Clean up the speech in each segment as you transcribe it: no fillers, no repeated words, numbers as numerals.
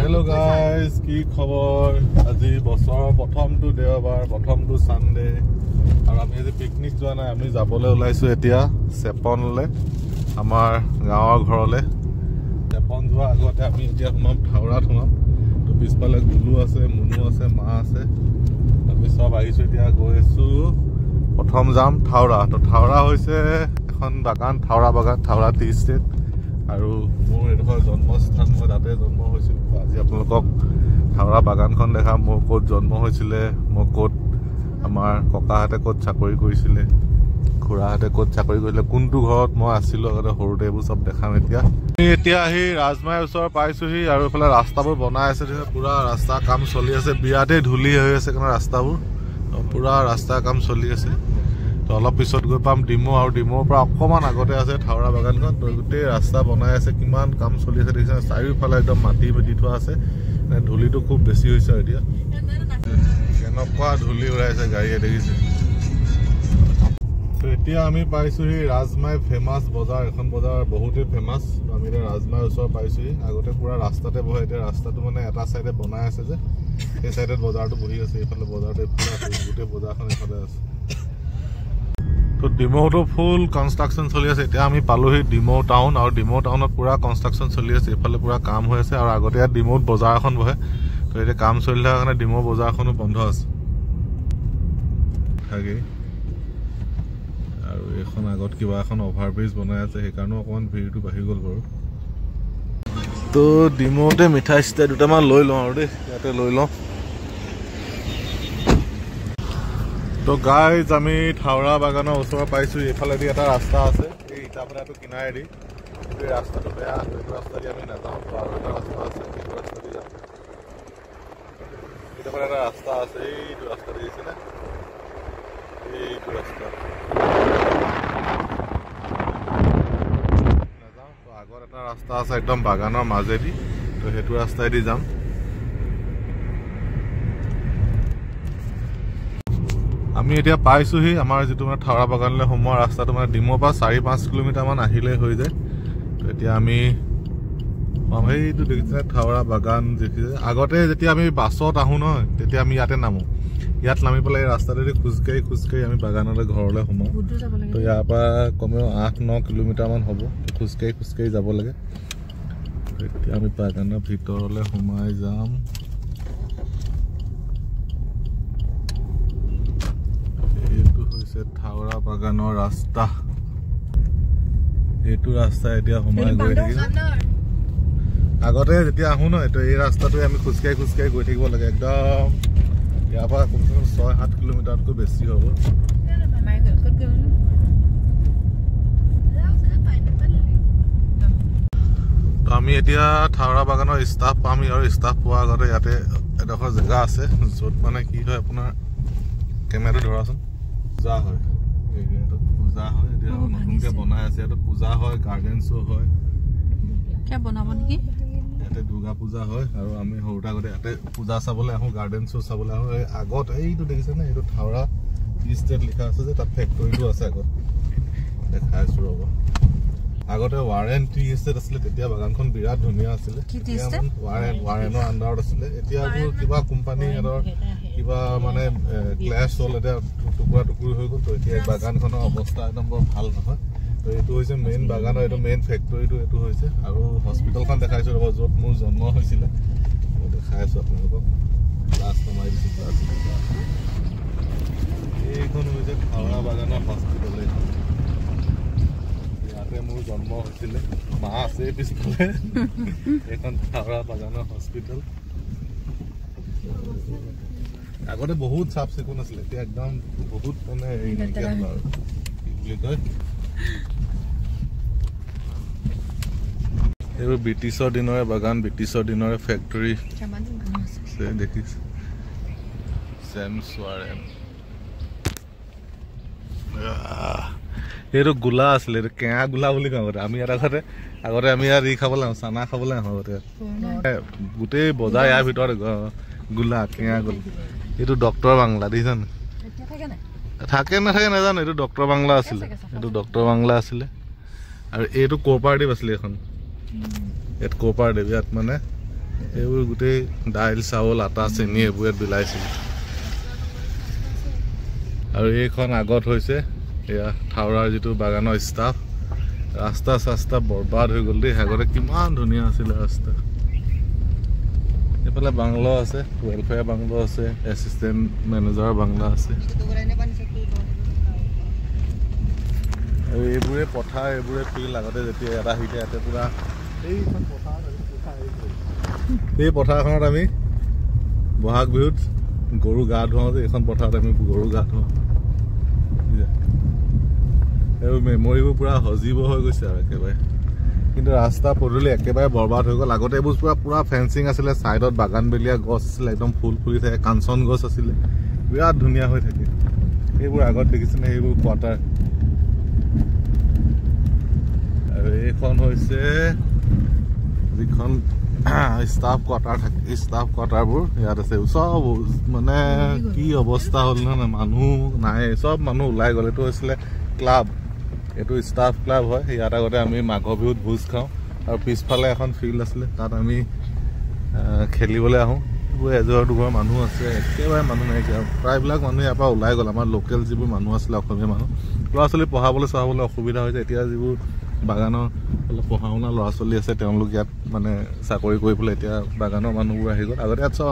Hello guys, কি খবৰ? আজি বছৰৰ প্ৰথমটো দেওবাৰ, প্ৰথমটো সানডে আৰু আমি আজি পিকনিক যোৱা নাই, আমি যাবলৈ ওলাইছো এতিয়া চেপনলে, আমাৰ গাঁৱৰ ঘৰলে। চেপন যোৱা আগতে আমি এতিয়া সোমাম থাউৰাত সোমাম। তো পিছফালে গুলু আছে, মুনু আছে, মা আছে। আমি সব আহিছো এতিয়া গৈ আছো। প্ৰথম যাম থাউৰা। তো থাউৰা হৈছে এখন বাগান, থাউৰা বাগান, থাউৰা টি ষ্টেট। আৰু মোৰ এডোখৰ জন্মস্থান, মই তাতে জন্ম হৈছিল। আজি আপোনালোকক থাউৰা বাগানখন দেখাম, মোৰ ক'ত জন্ম হৈছিলে, মই ক'ত আমাৰ ককাহঁতে ক'ত চাকৰি কৰিছিলে, খুৰাহঁতে ক'ত চাকৰি কৰিছিলে, কোনটো ঘৰত মই আছিলোঁ আগতে সৰুতে, এইবোৰ চব দেখাম এতিয়া। এতিয়া আহি ৰাজমাইৰ ওচৰ পাইছোহি আৰু এইফালে ৰাস্তাবোৰ বনাই আছে, পুৰা ৰাস্তা কাম চলি আছে, বিৰাটেই ধূলি হৈ আছে কাৰণে ৰাস্তাবোৰ, পুৰা ৰাস্তা কাম চলি আছে। তো অলপ পিছত গৈ পাম ডিমৌ, আৰু ডিমৌৰ পৰা অকণমান আগতে আছে থাউৰা বাগানখন। তো গোটেই ৰাস্তা বনাই আছে, কিমান কাম চলি আছে দেখিছে, চাৰিওফালে একদম মাটি দি থোৱা আছে। ধূলিটো খুব বেছি হৈছে এতিয়া, কেনেকুৱা ধূলি উৰাইছে গাড়ীয়ে দেখিছে। তো এতিয়া আমি পাইছোহি ৰাজমাই ফেমাছ বজাৰ, এখন বজাৰ বহুতেই ফেমাছ। আমি এতিয়া ৰাজমাইৰ ওচৰ পাইছোহি। আগতে পুৰা ৰাস্তাতে বহে, এতিয়া ৰাস্তাটো মানে এটা চাইডে বনাই আছে যে, সেই চাইডত বজাৰটো বহি আছে, এইফালে বজাৰটো এইফালে আছে, গোটেই বজাৰখন এইফালে আছে। তো ডিমৌটো ফুল কনষ্ট্ৰাকশ্যন চলি আছে। এতিয়া আমি পালোহি ডিমৌ টাউন, আৰু ডিমৌ টাউনত পুৰা কনষ্ট্ৰাকশ্যন চলি আছে, এইফালে পুৰা কাম হৈ আছে। আৰু আগতে ইয়াত ডিমৌত বজাৰ এখন বহে, তো এতিয়া কাম চলি থকাৰ কাৰণে ডিমৌ বজাৰখনো বন্ধ আছে থাকেই। আৰু এইখন আগত কিবা এখন অভাৰব্ৰিজ বনাই আছে, সেইকাৰণেও অকণমান ভিৰটো বাঢ়ি গ'ল বাৰু। তো ডিমৌতে মিঠাই চিঠাই দুটামান লৈ লওঁ আৰু দেই, ইয়াতে লৈ লওঁ। তো গাইজ আমি থাউৰা বাগানৰ ওচৰ পাইছোঁ। এইফালেদি এটা ৰাস্তা আছে, এই ইটাফালেটো কিনাৰেদি, কিন্তু এই ৰাস্তাটো বেয়া, এইটো ৰাস্তা দি আমি নাযাওঁ। তো আৰু এটা ৰাস্তা আছে, সেইটো ৰাস্তা দি যাম। এইফালে এটা ৰাস্তা আছে, এইটো ৰাস্তা দি দিছেনে, এইটো ৰাস্তা নাযাওঁ। তো আগত এটা ৰাস্তা আছে একদম বাগানৰ মাজেদি, তো সেইটো ৰাস্তাইদি যাম। আমি এতিয়া পাইছোহি আমাৰ যিটো মানে থাউৰা বাগানলৈ সোমোৱা ৰাস্তাটো, মানে ডিমৌৰ পৰা 4-5 কিলোমিটাৰমান আহিলে হৈ যায়। তো এতিয়া আমি সেইটো দেখিছে থাউৰা বাগান দেখিছে। আগতে যেতিয়া আমি বাছত আহোঁ নহয়, তেতিয়া আমি ইয়াতে নামো, ইয়াত নামি পেলাই এই ৰাস্তাটোদি খোজকাঢ়ি আমি বাগানলৈ ঘৰলৈ সোমাওঁ। তো ইয়াৰ পৰা কমেও 8-9 কিলোমিটাৰমান হ'ব, খোজকাঢ়ি যাব লাগে। এতিয়া আমি বাগানৰ ভিতৰলৈ সোমাই যাম। থাউৰা বাগানৰ ৰাস্তা, এইটো ৰাস্তা এতিয়া সোমাই গৈ থাকিম। আগতে যেতিয়া আহো ন, এইটো এই ৰাস্তাটোৱে আমি খোজকাঢ়ি গৈ থাকিব লাগে, একদম ইয়াৰ পৰা কমচে কম 6-7 কিলোমিটাৰতকৈ বেছি হ'ব। তো আমি এতিয়া থাউৰা বাগানৰ ষ্টাফ পাম, আৰু ষ্টাফ পোৱাৰ আগতে ইয়াতে এডোখৰ জেগা আছে, য'ত মানে কি হয়, আপোনাৰ কেমেৰাটো ধৰাচোন, পূজা হয়, এৰিয়াটোত পূজা হয়। এতিয়া নতুনকৈ বনাই আছে, ইয়াতে পূজা হয়, গাৰ্ডেন শ্ব' হয়, ইয়াতে দুৰ্গা পূজা হয়। আৰু আমি সৰুতে আগতে ইয়াতে পূজা চাবলৈ আহোঁ, গাৰ্ডেন শ্ব' চাবলৈ আহোঁ। আগত এইটো দেখিছেনে, এইটো থাউৰা টি ষ্টেট লিখা আছে যে, তাত ফেক্টৰীটো আছে আগত, দেখাই আছো ৰ'ব। আগতে ৱাৰেন টি ষ্টেট আছিলে, তেতিয়া বাগানখন বিৰাট ধুনীয়া আছিলে, ৱাৰেনৰ আণ্ডাৰত আছিলে। এতিয়া কিবা কোম্পানী সিহঁতৰ কিবা মানে ক্লেছ হ'ল, এতিয়া টুকুৰা টুকুৰি হৈ গ'ল। তো এতিয়া বাগানখনৰ অৱস্থা একদম বৰ ভাল নহয়। তো এইটো হৈছে মেইন বাগানৰ, এইটো মেইন ফেক্টৰীটো এইটো হৈছে। আৰু হস্পিটেলখন দেখাইছোঁ ৰ'ব, য'ত মোৰ জন্ম হৈছিলে, মই দেখাই আছোঁ আপোনালোকক। লাষ্ট মাৰি দিছোঁ, এইখন হৈছে থাউৰা বাগানৰ হস্পিটেল। ইয়াতে মোৰ জন্ম হৈছিলে, মা আছে পিছফালে। এইখন থাউৰা বাগানৰ হস্পিটেল। আগতে বহুত চাফ চিকুণ আছিলে, এতিয়া একদম বহুত মানে হেৰি নাইকিয়া হ'ল আৰু, কি বুলি কয়, এইবোৰ ব্ৰিটিছৰ দিনৰে বাগান, ব্ৰিটিছৰ দিনৰে ফেক্টৰী দেখিছে। জেমছ ৱাৰেন, এইটো গোলা আছিলে, এইটো কেঁয়া গোলা বুলি কওঁ আগতে। আমি ইয়াত আগতে আমি ইয়াত ই খাবলৈ আহোঁ, চানা খাবলৈ আহোঁ আগতে। গোটেই বজাৰ ইয়াৰ ভিতৰত গোলা, কেঁয়া গোলা। এইটো ডক্টৰ বাংলা দেখিছানে, থাকে নাথাকে নাজানো, এইটো ডক্টৰ বাংলা আছিলে, এইটো ডক্টৰ বাংলা আছিলে। আৰু এইটো কোঅপাৰেটিভ আছিলে এখন, ইয়াত কোঅপাৰেটিভ, ইয়াত মানে এইবোৰ গোটেই দাইল চাউল আটা চেনি এইবোৰ ইয়াত বিলাইছিল আৰু এইখন আগত হৈছে এয়া থাউৰাৰ যিটো বাগানৰ ষ্টাফ ৰাস্তা চাস্তা বৰবাদ হৈ গ'ল দেই আগতে কিমান ধুনীয়া আছিলে ৰাস্তা এইফালে বাংলো আছে ৱেলফেয়াৰ বাংলো আছে এছিষ্টেণ্ট মেনেজাৰৰ বাংলা আছে আৰু এইবোৰে পথাৰ এইবোৰে ফিল্ড আগতে যেতিয়া এটা হিতে ইয়াতে পুৰা এইখন পথাৰ এই পথাৰখনত আমি বহাগ বিহুত গৰু গা ধুৱাওঁ যে এইখন পথাৰত আমি গৰু গা ধুৱাওঁ আৰু মেমৰিবোৰ পুৰা সজীৱ হৈ গৈছে আৰু একেবাৰে কিন্তু ৰাস্তা পদূলি একেবাৰে বৰবাদ হৈ গ'ল আগতে এইবোৰ পুৰা ফেঞ্চিং আছিলে ছাইডত বাগানবেলীয়া গছ আছিলে একদম ফুল ফুলি থাকে কাঞ্চন গছ আছিলে বিৰাট ধুনীয়া হৈ থাকে এইবোৰ আগত দেখিছেনে এইবোৰ কোৱাৰ্টাৰ আৰু এইখন হৈছে যিখন ষ্টাফ কোৱাৰ্টাৰ থাকে ষ্টাফ কোৱাৰ্টাৰবোৰ ইয়াত আছে চব মানে কি অৱস্থা হ'ল নহয় মানুহ নাই চব মানুহ ওলাই গ'ল এইটো হৈছিলে ক্লাব এইটো ষ্টাফ ক্লাব হয় ইয়াত আগতে আমি মাঘ বিহুত ভোজ খাওঁ আৰু পিছফালে এখন ফিল্ড আছিলে তাত আমি খেলিবলৈ আহোঁ এইবোৰ এযোৰ দুঘৰ মানুহ আছে একেবাৰে মানুহ নাইকিয়া প্ৰায়বিলাক মানুহ ইয়াৰ পৰা ওলাই গ'ল আমাৰ লোকেল যিবোৰ মানুহ আছিলে অসমীয়া মানুহ ল'ৰা ছোৱালী পঢ়াবলৈ চহাবলৈ অসুবিধা হৈছে এতিয়া যিবোৰ বাগানৰ অলপ পঢ়া শুনা ল'ৰা ছোৱালী আছে তেওঁলোক ইয়াত মানে চাকৰি কৰি পেলাই এতিয়া বাগানৰ মানুহবোৰ আহি গ'ল আগতে ইয়াত চব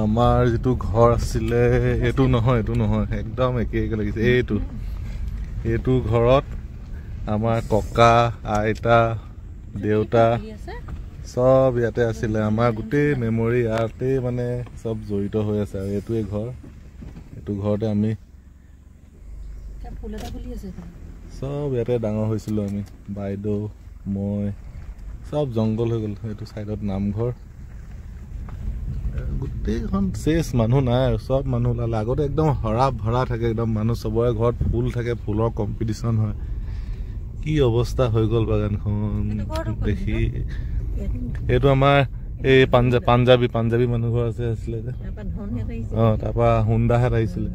আমাৰ যিটো ঘৰ আছিলে এইটো নহয় একদম একে লাগিছে এইটো ঘৰত আমাৰ ককা আইতা দেউতা চব ইয়াতে আছিলে আমাৰ গোটেই মেমৰি ইয়াতে মানে চব জড়িত হৈ আছে আৰু এইটোৱে ঘৰ এইটো ঘৰতে আমি চব ইয়াতে ডাঙৰ হৈছিলোঁ আমি বাইদেউ মই চব জংঘল হৈ গ'ল এইটো চাইডত নামঘৰ গোটেইখন চেচ মানুহ নাই আৰু চব মানুহ ওলালে আগতে একদম হৰা ভৰা থাকে একদম মানুহ চবৰে ঘৰত ফুল থাকে ফুলৰ কম্পিটিশ্যন হয় কি অৱস্থা হৈ গ'ল বাগানখন দেখি এইটো আমাৰ এই পাঞ্জাবী মানুহ ঘৰ আছিলে যে তাৰপৰা হুণ্ডাহেঁত আহিছিলে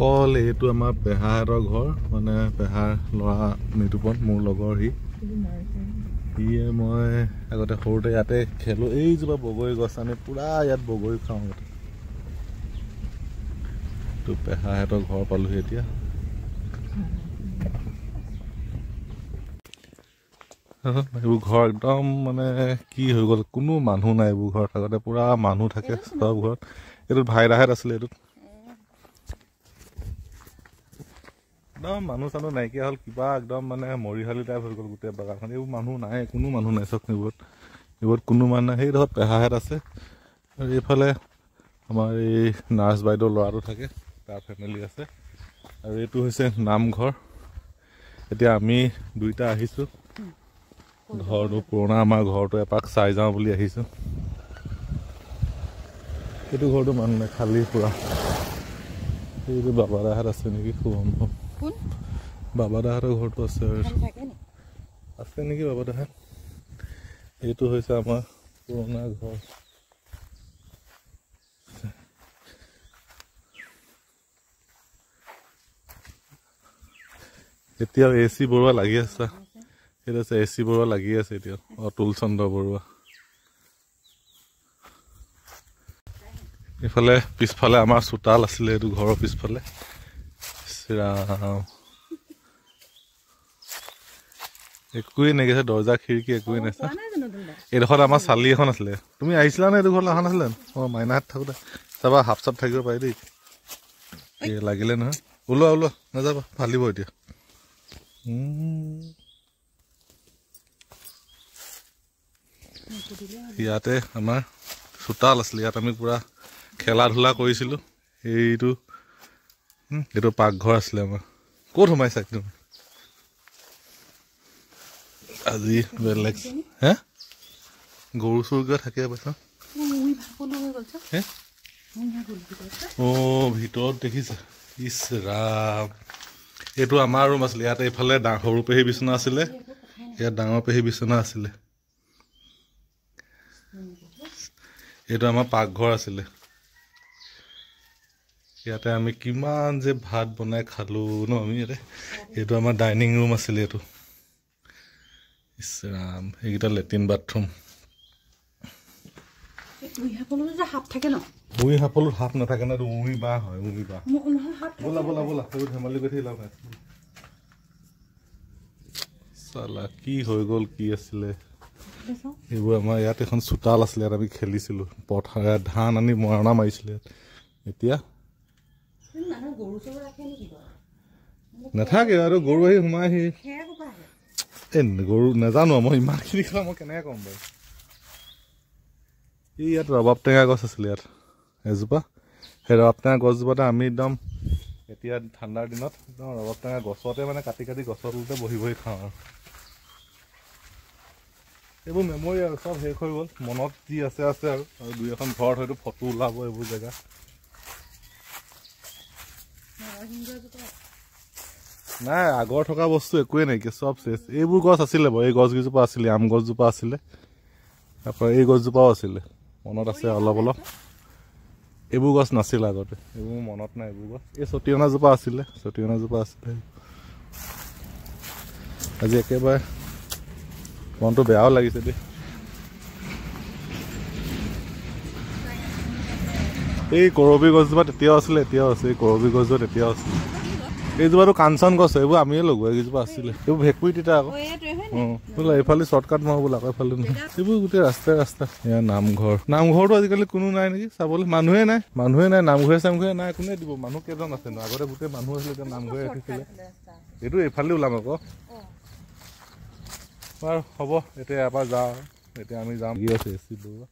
কল এইটো আমাৰ পেহাহঁতৰ ঘৰ মানে পেহাৰ ল'ৰা মৃদুপন মোৰ লগৰ সিয়ে মই আগতে সৰুতে ইয়াতে খেলোঁ এইজোপা বগৰী গছ আমি পুৰা ইয়াত বগৰী খাওঁ এইটো পেহাহঁতৰ ঘৰ পালোহি এতিয়া এইবোৰ ঘৰ একদম মানে কি হৈ গ'ল কোনো মানুহ নাই এইবোৰ ঘৰত আগতে পুৰা মানুহ থাকে চব ঘৰত এইটোত ভাইৰাহেঁত আছিলে এইটোত একদম মানুহ চানুহ নাইকিয়া হ'ল কিবা একদম মানে মৰিশালি টাইপ হৈ গ'ল গোটেই বাগানখন এইবোৰ মানুহ নাই কোনো মানুহ নাই চব এইবোৰত কোনো মানুহ নাই সেই ধৰক পেহাহেঁত আছে আৰু এইফালে আমাৰ এই নাৰ্ছ বাইদেউ ল'ৰাটো থাকে তাৰ ফেমিলি আছে আৰু এইটো হৈছে নামঘৰ এতিয়া আমি দুইটা আহিছোঁ ঘৰটো পুৰণা আমাৰ ঘৰটো এপাক চাই যাওঁ বুলি আহিছোঁ এইটো ঘৰটো মানুহ নাই খালী পুৰা এইটো বাবাদাহঁত আছে নেকি খুব সম্ভৱ বাবাদাহঁতৰ ঘৰটো আছে নেকি বাবাদাহঁত এইটো হৈছে আমাৰ পুৰণা ঘৰ এতিয়াও AC বৰুৱা লাগি আছে সেইটো আছে AC বৰুৱা লাগি আছে এতিয়া অতুল চন্দ্ৰ বৰুৱা এইফালে পিছফালে আমাৰ চোতাল আছিলে এইটো ঘৰৰ পিছফালে একোৱেই নাইকিছে দৰ্জা খিৰিকী একোৱেই নাইছে এইডোখৰত আমাৰ চালি এখন আছিলে তুমি আহিছিলা নে এইটো ঘৰলৈ অহা নাছিলে মাইনাহঁত থাকোঁতে চাবা হাফ চাপ থাকিব পাৰি দেই লাগিলে নহয় ওলোৱা নাযাবা ফালিব এতিয়া ইয়াতে আমাৰ চোতাল আছিলে ইয়াত আমি পুৰা খেলা ধূলা কৰিছিলোঁ এইটো পাকঘৰ আছিলে আমাৰ ক'ত সোমাইছা একদম আজি বেলেগ হে গৰু চৰুকে থাকে পাইছা ভিতৰত দেখিছা ইছ ৰাম এইটো আমাৰ ৰুম আছিলে ইয়াত এইফালে সৰু পেহী বিচনা আছিলে ইয়াত ডাঙৰ পেহী বিচনা আছিলে এইটো আমাৰ পাকঘৰ আছিলে ইয়াতে আমি কিমান যে ভাত বনাই খালোঁ ন আমি ইয়াতে এইটো আমাৰ ডাইনিং ৰুম আছিলে ইছৰাম এইকেইটা লেট্ৰিন বাথৰুম সাপ থাকে ন উই সাপলত সাপ নাথাকে না উই বাহ হয় উই বাহ বলা বলা বলা ধেমালি কৰি লাভ নাই চালা কি হৈ গ'ল কি আছিলে এইবোৰ আমাৰ ইয়াত এখন চোতাল আছিলে ইয়াত আমি খেলিছিলোঁ পথাৰ ধান আনি মৰণা মাৰিছিলে এতিয়া নাথাকে আৰু গৰু আহি সোমাই আহি গৰু নাজানো মই ইমানখিনি খেলা মই কেনেকৈ ক'ম বাৰু এই ইয়াত ৰবাব টেঙা গছ আছিলে ইয়াত এজোপা সেই ৰবাব টেঙা গছজোপাতে আমি একদম এতিয়া ঠাণ্ডাৰ দিনত একদম ৰবাব টেঙা গছতে মানে কাটি কাটি গছৰ তলতে বহি বহি খাওঁ আৰু এইবোৰ মেমৰি আৰু চব শেষ হৈ গ'ল মনত যি আছে আছে আৰু দুই এখন ঘৰত হয়তো ফটো ওলাব এইবোৰ জেগা নাই আগৰ থকা বস্তু একোৱেই নাইকিয়া চব চেচ এইবোৰ গছ আছিলে বাৰু এই গছকেইজোপা আছিলে আম গছজোপা আছিলে তাৰপৰা এই গছজোপাও আছিলে মনত আছে অলপ অলপ এইবোৰ গছ নাছিলে আগতে এইবোৰ মনত নাই এইবোৰ গছ এই চটিয়নাজোপা আছিলে আজি একেবাৰে মনটো বেয়াও লাগিছে দেই এই কৰবী গছজোপা তেতিয়াও আছিলে এতিয়াও আছে এই কৰবী গছজোপা তেতিয়াও আছিলে এইজোপাটো কাঞ্চন গছ এইবোৰ আমিয়ে লগোৱা এইকেইজোপা আছিলে এইবোৰ ভেকুৰী তিতা আকৌ বোলা এইফালে শ্বৰ্টকাট মাৰো বোলা আকৌ এইফালে নহয় এইবোৰ গোটেই ৰাস্তা এয়া নামঘৰটো আজিকালি কোনো নাই নেকি চাবলৈ মানুহে নাই নামঘৰে চামঘৰে নাই কোনে দিব মানুহ কেইজন আছে ন আগতে গোটেই মানুহ আছিলে এতিয়া নামঘৰে ৰাখিছিলে এইটো এইফালে ওলাম আকৌ বাৰু হ'ব এতিয়া ইয়াৰ পৰা যাওঁ এতিয়া আমি যাম আছে এ চি বৰুৱা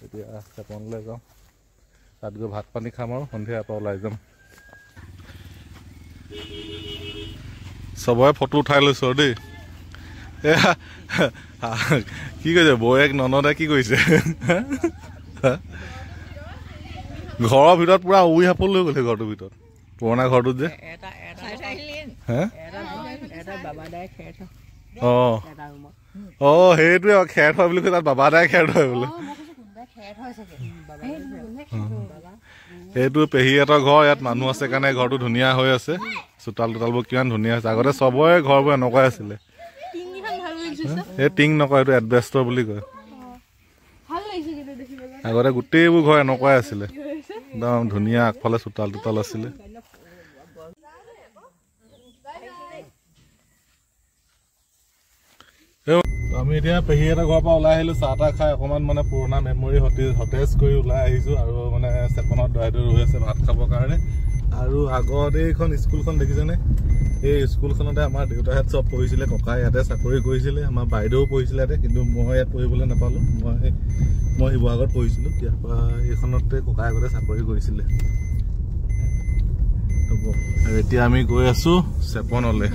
এতিয়া চেপনলৈ যাওঁ তাত গৈ ভাত পানী খাম আৰু সন্ধিয়া ইয়াৰ পৰা ওলাই যাম চবৰে ফটো উঠাই লৈছো দেই এয়া কি কৈছে বৌয়েক ননদে কি কৰিছে ঘৰৰ ভিতৰত পুৰা উই সাপল লৈ গ'লে ঘৰটোৰ ভিতৰত পুৰণা ঘৰটোত যে সেইটোৱে খেৰ থয় বুলি কৈ তাত বাবা দাই খেৰ থয় বোলে সেইটো পেহীহঁতৰ ঘৰ ইয়াত মানুহ আছে কাৰণে ঘৰটো ধুনীয়া হৈ আছে চোতাল তোতালবোৰ কিমান ধুনীয়া হৈছে আগতে চবৰে ঘৰবোৰ এনেকুৱাই আছিলে এই টিং নকয় এইটো এডবেষ্টৰ বুলি কয় আগতে গোটেইবোৰ ঘৰ এনেকুৱাই আছিলে একদম ধুনীয়া আগফালে চোতাল তোতাল আছিলে আমি এতিয়া পেহীহঁতৰ ঘৰৰ পৰা ওলাই আহিলো চাহ তাহ খাই অকণমান মানে পুৰণা মেমৰি সতেজ কৰি ওলাই আহিছো আৰু মানে চেপনত দৰাইদেউ ৰৈ আছে ভাত খাবৰ কাৰণে আৰু আগতে এইখন স্কুলখন দেখিছেনে এই স্কুলখনতে আমাৰ দেউতাহঁত চব পঢ়িছিলে ককাই ইয়াতে চাকৰি কৰিছিলে আমাৰ বাইদেউ পঢ়িছিলে ইয়াতে কিন্তু মই ইয়াত পঢ়িবলৈ নাপালোঁ মই শিৱসাগৰত পঢ়িছিলোঁ তাৰপৰা এইখনতে ককাই আগতে চাকৰি কৰিছিলে আৰু এতিয়া আমি গৈ আছো চেপনলৈ